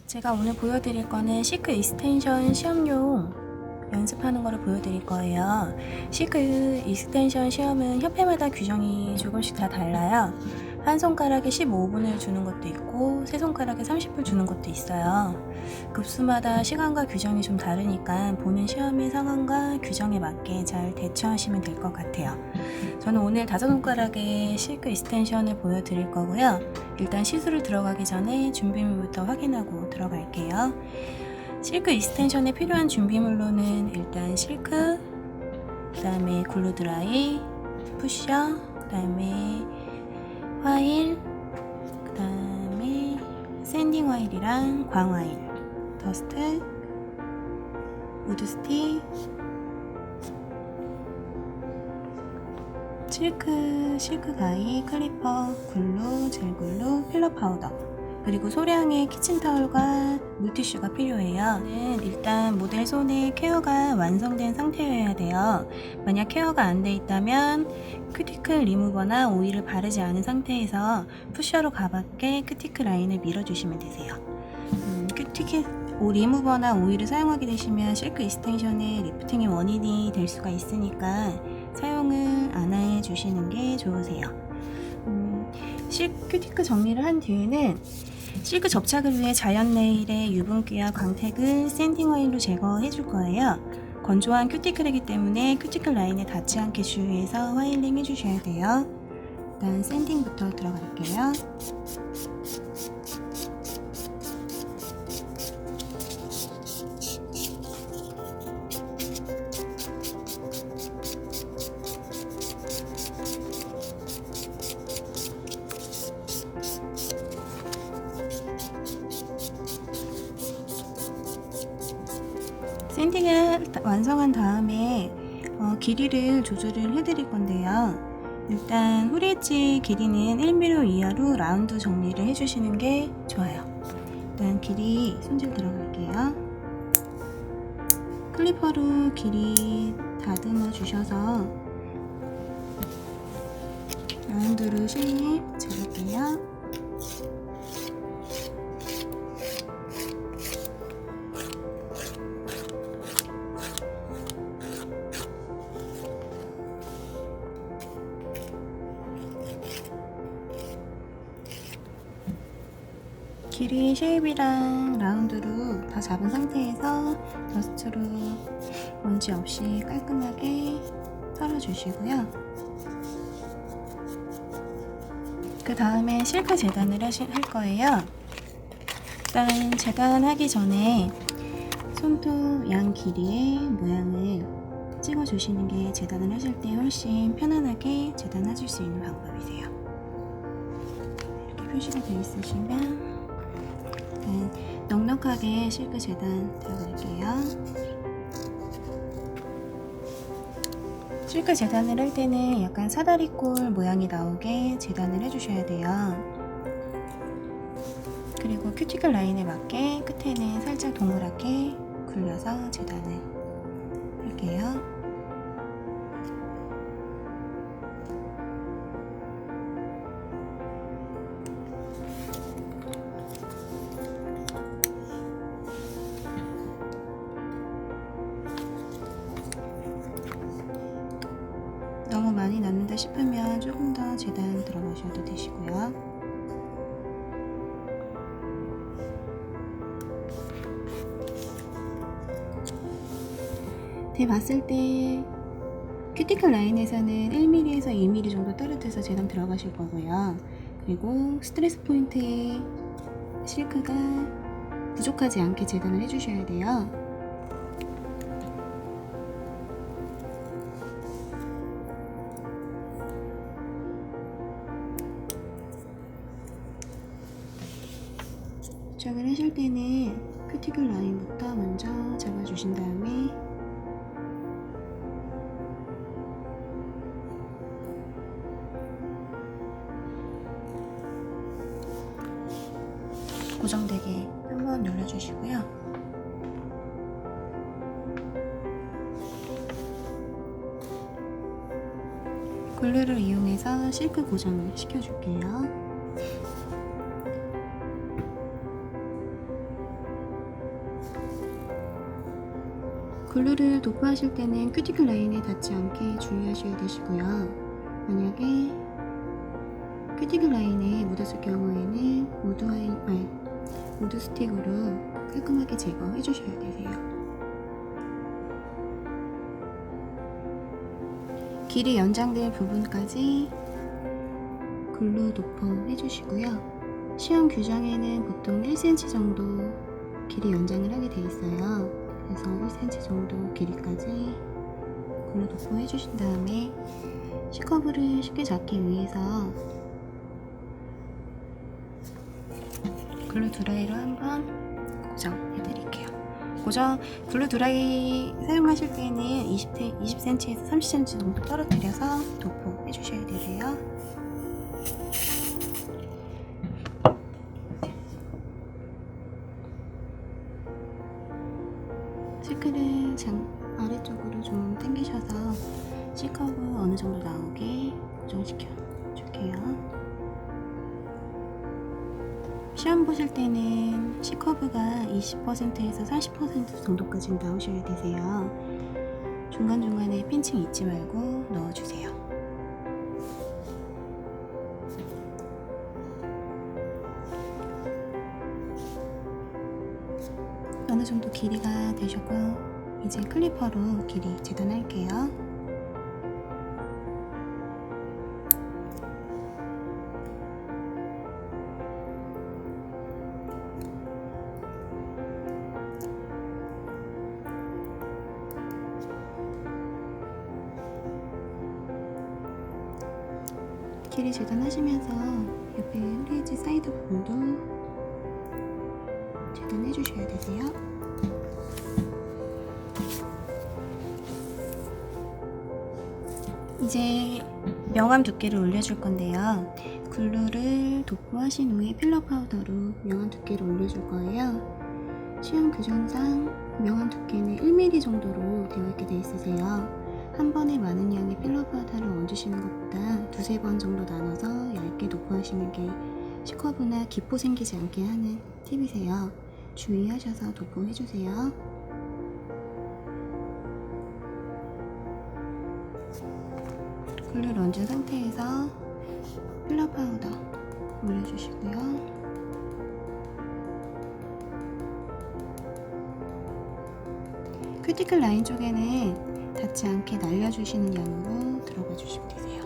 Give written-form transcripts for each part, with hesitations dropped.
제가 오늘 보여드릴 거는 시크 익스텐션 시험용 연습하는 거를 보여드릴 거예요. 시크 익스텐션 시험은 협회마다 규정이 조금씩 다 달라요. 한 손가락에 15분을 주는 것도 있고 세 손가락에 30분 주는 것도 있어요. 급수마다 시간과 규정이 좀 다르니까 보는 시험의 상황과 규정에 맞게 잘 대처하시면 될 것 같아요. 저는 오늘 5손가락의 시크 익스텐션을 보여드릴 거고요. 일단 시술을 들어가기 전에 준비물부터 확인하고 들어갈게요. 실크 익스텐션에 필요한 준비물로는 일단 실크, 그 다음에 글루 드라이, 푸셔, 그 다음에 화일, 그 다음에 샌딩 화일이랑 광 화일, 더스트, 우드 스틱, 실크 가위, 클리퍼, 글루, 젤 글루, 필러 파우더, 그리고 소량의 키친타올과 물티슈가 필요해요. 일단 모델 손의 케어가 완성된 상태여야 돼요. 만약 케어가 안 돼 있다면 큐티클 리무버나 오일을 바르지 않은 상태에서 푸셔로 가볍게 큐티클 라인을 밀어주시면 되세요. 큐티클 리무버나 오일을 사용하게 되시면 실크 익스텐션의 리프팅의 원인이 될 수가 있으니까 사용을 안 해주시는 게 좋으세요. 큐티클 정리를 한 뒤에는 실크 접착을 위해 자연 네일의 유분기와 광택을 샌딩 오일로 제거해 줄 거예요. 건조한 큐티클이기 때문에 큐티클 라인에 닿지 않게 주의해서 화일링 해주셔야 돼요. 일단 샌딩부터 들어갈게요. 샌딩을 완성한 다음에 길이를 조절을 해드릴 건데요. 일단 후리 엣지 길이는 1mm 이하로 라운드 정리를 해주시는 게 좋아요. 일단 길이 손질 들어갈게요. 클리퍼로 길이 다듬어 주셔서 라운드로 쉐입 잡을게요. 길이 쉐입이랑 라운드로 다 잡은 상태에서 더스트로 먼지 없이 깔끔하게 털어주시고요. 그 다음에 실크 재단을 할 거예요. 일단 재단하기 전에 손톱 양 길이의 모양을 찍어주시는 게 재단을 하실 때 훨씬 편안하게 재단하실 수 있는 방법이세요. 이렇게 표시가 되어 있으시면 넉넉하게 실크 재단 들어갈게요. 실크 재단을 할 때는 약간 사다리꼴 모양이 나오게 재단을 해주셔야 돼요. 그리고 큐티클 라인에 맞게 끝에는 살짝 동그랗게 굴려서 재단을 할게요. 너무 많이 났는다 싶으면 조금 더 재단 들어가셔도 되시고요. 봤을 때 큐티클 라인에서는 1mm에서 2mm 정도 떨어져서 재단 들어가실 거고요. 그리고 스트레스 포인트에 실크가 부족하지 않게 재단을 해주셔야 돼요. 부착을 하실 때는 큐티클 라인부터 먼저 잡아주신 다음에 고정되게 한번 눌러주시고요. 글루를 이용해서 실크 고정을 시켜줄게요. 글루를 도포하실 때는 큐티클 라인에 닿지 않게 주의하셔야 되시고요. 만약에 큐티클 라인에 묻었을 경우에는 우드 스틱으로 깔끔하게 제거해 주셔야 되세요. 길이 연장된 부분까지 글루 도포해 주시고요. 시험 규정에는 보통 1cm 정도 길이 연장을 하게 되어 있어요. 그래서 1cm 정도 길이까지 글루 도포해 주신 다음에 C커브를 쉽게 잡기 위해서 글루 드라이로 한번 고정해 드릴게요. 글루 드라이 사용하실 때는 20cm에서 30cm 정도 떨어뜨려서 도포해 주셔야 되세요. 실크를 아래쪽으로 좀 당기셔서 C커브 어느 정도 나오게 고정시켜 줄게요. 시험 보실 때는 C커브가 20%에서 40% 정도까지 나오셔야 되세요. 중간중간에 핀칭 잊지 말고 넣어주세요. 어느 정도 길이가 되셨고 이제 클리퍼로 길이 재단할게요. 길이 재단하시면서 옆에 프리즈 사이드 부분도 재단해 주셔야 되세요. 이제 명암 두께를 올려줄 건데요. 글루를 도포하신 후에 필러 파우더로 명암 두께를 올려줄 거예요. 시험 규정상 명암 두께는 1mm 정도로 되어 있게 되어 있으세요. 한 번에 많은 양의 필러 파우더를 얹으시는 것보다 두세 번 정도 나눠서 얇게 도포하시는 게 C커브나 기포 생기지 않게 하는 팁이세요. 주의하셔서 도포해주세요. 글루를 얹은 상태에서 필러 파우더 올려주시고요. 큐티클 라인 쪽에는 닿지 않게 날려주시는 양으로 들어가 주시면 되세요.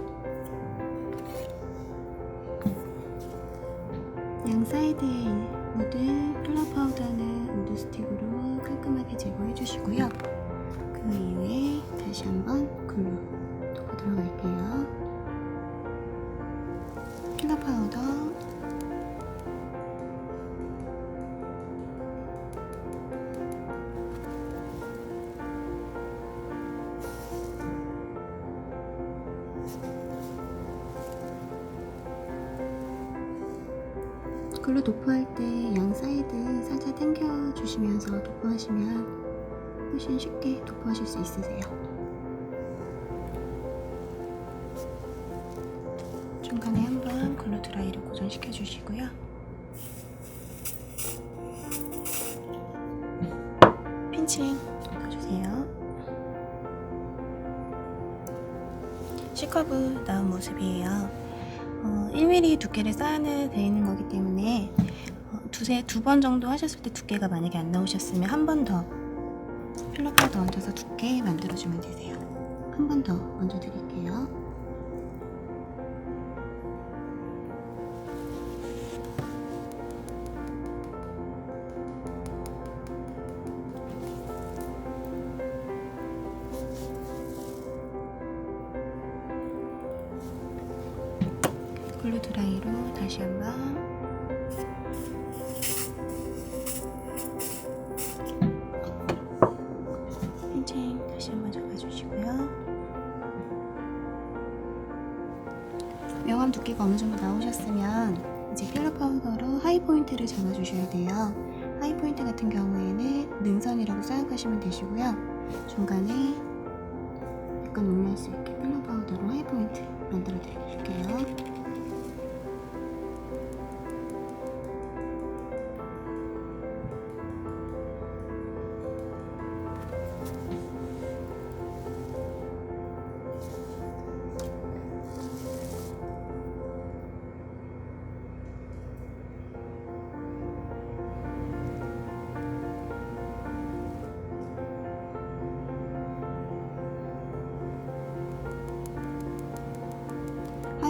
양 사이드에 묻은 필러 파우더는 우드 스틱으로 깔끔하게 제거해 주시고요. 그 이후에 다시 한번 글루 도포 들어갈게요. 필러 파우더, 글루 도포할 때 양 사이드 살짝 당겨 주시면서 도포하시면 훨씬 쉽게 도포하실 수 있으세요. 중간에 한번 글루 드라이를 고정시켜 주시고요. 핀칭 넣어주세요. C커브 나온 모습이에요. 1mm 두께를 쌓아내야 되는 거기 때문에 두 번 정도 하셨을 때 두께가 만약에 안 나오셨으면 한 번 더 필러 파우더 얹어서 두께 만들어주면 되세요. 한 번 더 얹어 드릴게요. 글루 드라이로 다시 한번 핀칭 다시 한번 잡아주시고요. 명암 두께가 어느 정도 나오셨으면 이제 필러 파우더로 하이 포인트를 잡아주셔야 돼요. 하이 포인트 같은 경우에는 능선이라고 생각하시면 되시고요. 중간에 약간 올라올 수 있게 필러 파우더로 하이 포인트 만들어 드릴게요.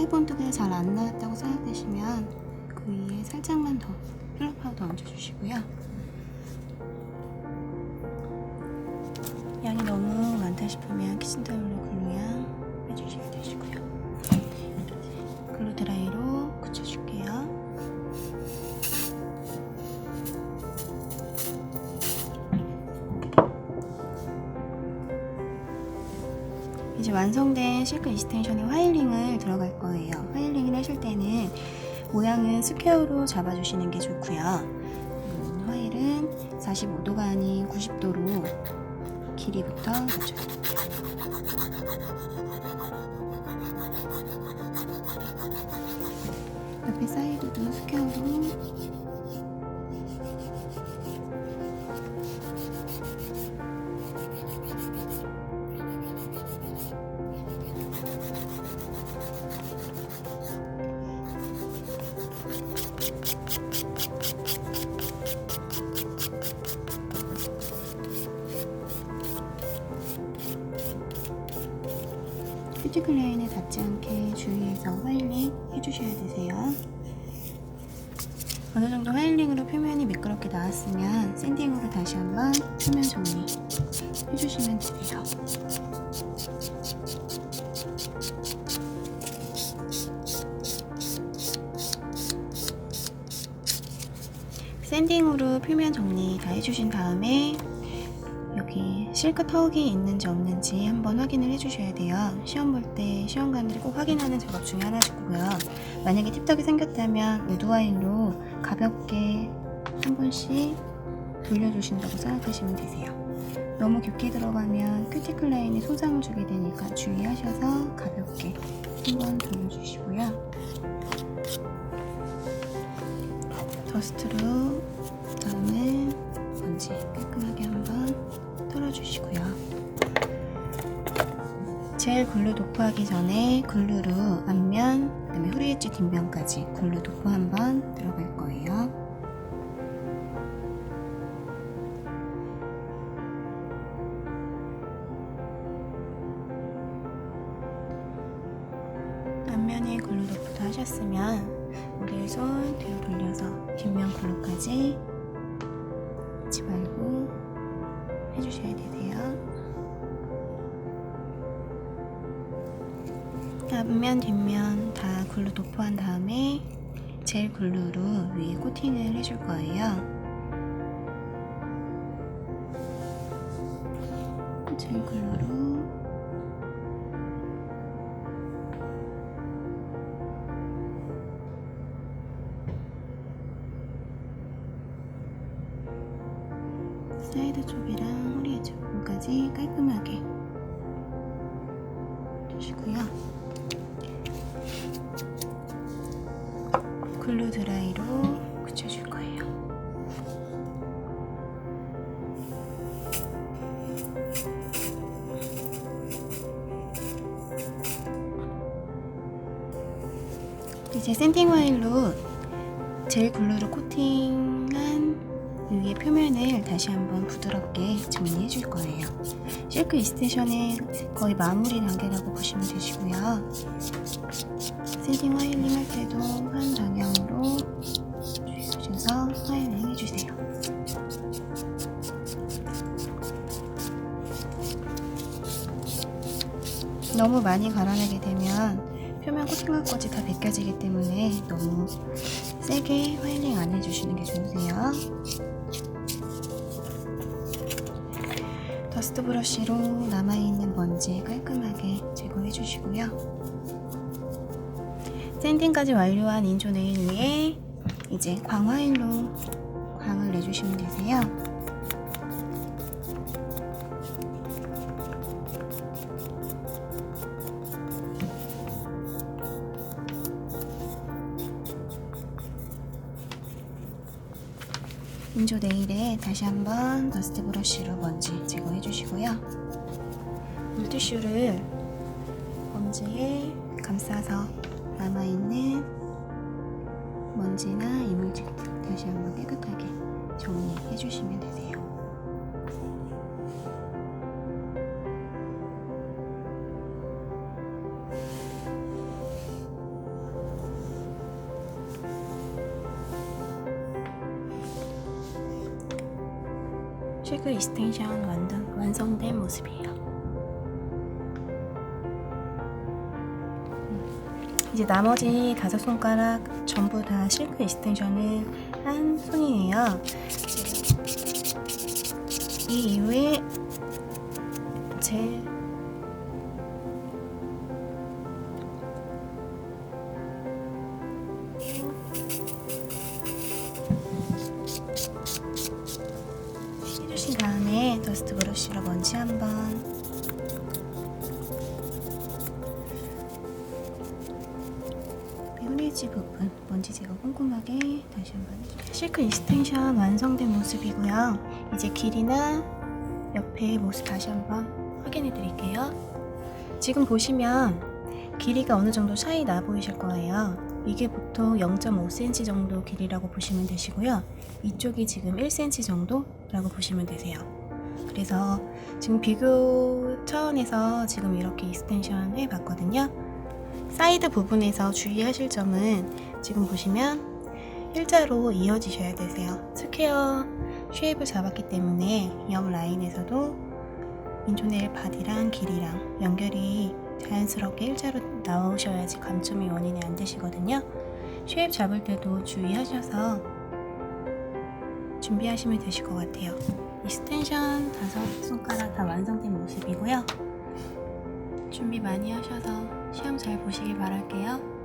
본드가 잘 안 나왔다고 생각되시면 그 위에 살짝만 더 필러 파우더 얹어주시고요. 양이 너무 많다 싶으면 키친타올로 글루양 해주시면 되시고요. 글루 드라이로 굳혀줄게요. 이제 완성된 실크 익스텐션에 화일링을 들어갈 거예요. 화일링을 하실 때는 모양은 스퀘어로 잡아주시는 게 좋고요. 화일은 45도가 아닌 90도로 길이부터 맞춰줄게요. 옆에 사이드도 스퀘어로 큐티클 라인에 닿지 않게 주의해서 화일링 해주셔야 되세요. 어느 정도 화일링으로 표면이 매끄럽게 나왔으면 샌딩으로 다시 한번 표면 정리 해주시면 돼요. 샌딩으로 표면 정리 다 해주신 다음에 여기 실크 턱이 있는지 없는지 한번 확인을 해주셔야 돼요. 시험 볼 때 시험관들이 꼭 확인하는 작업 중에 하나시고요. 만약에 팁턱이 생겼다면 우드와일로 가볍게 한 번씩 돌려주신다고 생각하시면 되세요. 너무 깊게 들어가면 큐티클 라인에 손상을 주게 되니까 주의하셔서 가볍게 한번 돌려주시고요. 더스트로 다음에 먼지 깔끔하게 한번 털어주시고요. 젤 글루 도포하기 전에 글루로 앞면, 그 다음에 후리 엣지 뒷면까지 글루 도포 한번 들어갈 거예요. 앞면에 글루 도포도 하셨으면 모델 손 뒤로 돌려서 뒷면 글루까지 잊지 말고 해주셔야 되세요. 앞면 뒷면 다 글루 도포한 다음에 젤 글루로 위에 코팅을 해줄 거예요. 젤 글루로 사이드 쪽이랑 허리 엣지 부분까지 깔끔하게 해주시고요. 글루 드라이로 굳혀줄 거예요. 이제 샌딩 화일로 젤 글루로 코팅한 위에 표면을 다시 한번 부드럽게 정리해 줄 거예요. 실크 익스텐션의 거의 마무리 단계라고 보시면 되시고요. 샌딩 화일링 할 때도 한 방향으로 주셔서 화일링 해주세요. 너무 많이 갈아내게 되면 표면 코팅할 것이 다 벗겨지기 때문에 너무 세게 화일링 안 해주시는 게 좋으세요. 더스트 브러쉬로 남아있는 먼지 깔끔하게 제거해 주시고요. 샌딩까지 완료한 인조 네일 위에 이제 광화일로 광을 내주시면 되세요. 인조 네일에 다시 한번 더스트 브러쉬로 먼지 제거해 주시고요. 물티슈를 먼지에 감싸서 남아있는 먼지나 이물질들 다시 한번 깨끗하게 정리해 주시면 되세요. 시크 익스텐션 완성된 모습이에요. 이제 나머지 5손가락 전부 다 실크 익스텐션을 한 손이에요. 이 이후에 제 씻으신 다음에 더스트 브러쉬로 먼지 한번 홈리지 부분 먼지 제거 꼼꼼하게 다시 한번 해주세요. 실크 익스텐션 완성된 모습이고요. 이제 길이나 옆에 모습 다시 한번 확인해 드릴게요. 지금 보시면 길이가 어느 정도 차이 나 보이실 거예요. 이게 보통 0.5cm 정도 길이라고 보시면 되시고요. 이쪽이 지금 1cm 정도라고 보시면 되세요. 그래서 지금 비교 차원에서 지금 이렇게 익스텐션 해봤거든요. 사이드 부분에서 주의하실 점은 지금 보시면 일자로 이어지셔야 되세요. 스퀘어 쉐입을 잡았기 때문에 옆 라인에서도 인조네일 바디랑 길이랑 연결이 자연스럽게 일자로 나오셔야지 감점이 원인이 안 되시거든요. 쉐입 잡을 때도 주의하셔서 준비하시면 되실 것 같아요. 익스텐션 5손가락 다 완성된 모습이고요. 준비 많이 하셔서 시험 잘 보시길 바랄게요.